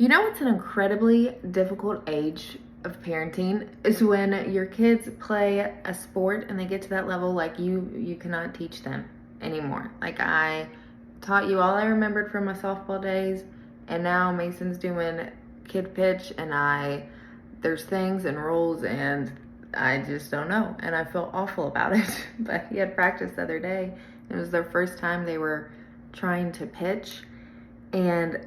You know what's an incredibly difficult age of parenting is when your kids play a sport and they get to that level like you cannot teach them anymore. Like I taught you all I remembered from my softball days, and now Mason's doing kid pitch, and there's things and rules and I just don't know, and I feel awful about it. But he had practice the other day. It was their first time they were trying to pitch, and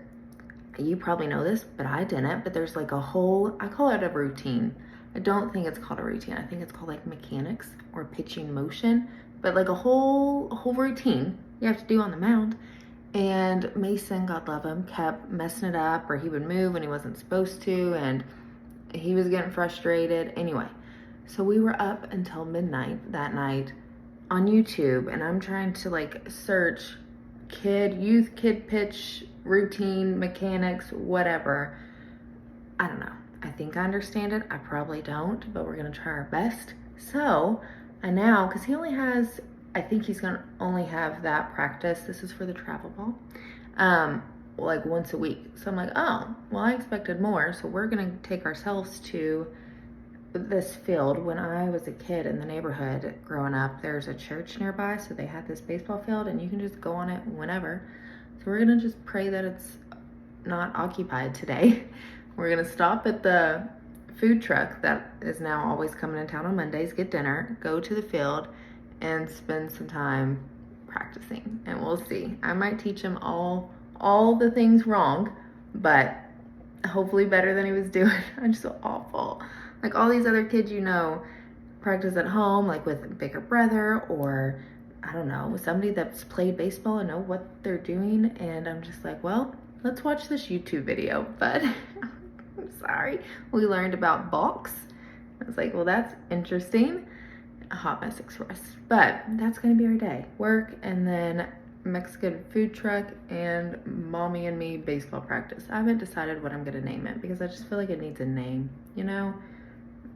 you probably know this, but I didn't. But there's like a whole, I call it a routine. I don't think it's called a routine. I think it's called like mechanics or pitching motion, but like a whole routine you have to do on the mound. And Mason, God love him, kept messing it up, or he would move when he wasn't supposed to, and he was getting frustrated. Anyway, so we were up until midnight that night on YouTube, and I'm trying to like search kid pitch routine mechanics, whatever. I don't know. I think I understand it. I probably don't, but we're gonna try our best. So I now, because he only has, I think he's gonna only have that practice. This is for the travel ball, like once a week. So I'm like, oh, well, I expected more. So we're gonna take ourselves to this field. When I was a kid in the neighborhood growing up, there's a church nearby, so they had this baseball field and you can just go on it whenever. So we're gonna just pray that it's not occupied today. We're gonna stop at the food truck that is now always coming in town on Mondays, get dinner, go to the field, and spend some time practicing. And we'll see. I might teach him all the things wrong, but hopefully better than he was doing. I'm just so awful. Like all these other kids, practice at home, like with a bigger brother, or I don't know, with somebody that's played baseball and know what they're doing. And I'm just like, well, let's watch this YouTube video. But I'm sorry. We learned about balks. I was like, well, that's interesting. A hot mess express. But that's gonna be our day. Work, and then Mexican food truck, and mommy and me baseball practice. I haven't decided what I'm gonna name it because I just feel like it needs a name, you know?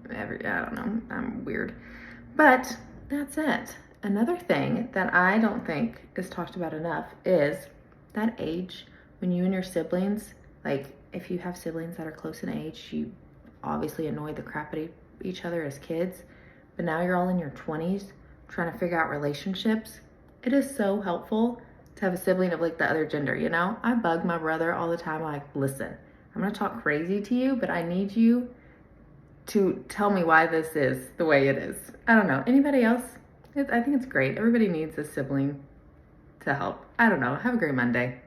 I don't know, I'm weird. But that's it. Another thing that I don't think is talked about enough is that age when you and your siblings, like if you have siblings that are close in age, you obviously annoy the crap out of each other as kids, but now you're all in your 20s trying to figure out relationships. It is so helpful to have a sibling of like the other gender, you know? I bug my brother all the time. I'm like, listen, I'm gonna talk crazy to you, but I need you to tell me why this is the way it is. I don't know. Anybody else? I think it's great. Everybody needs a sibling to help. I don't know. Have a great Monday.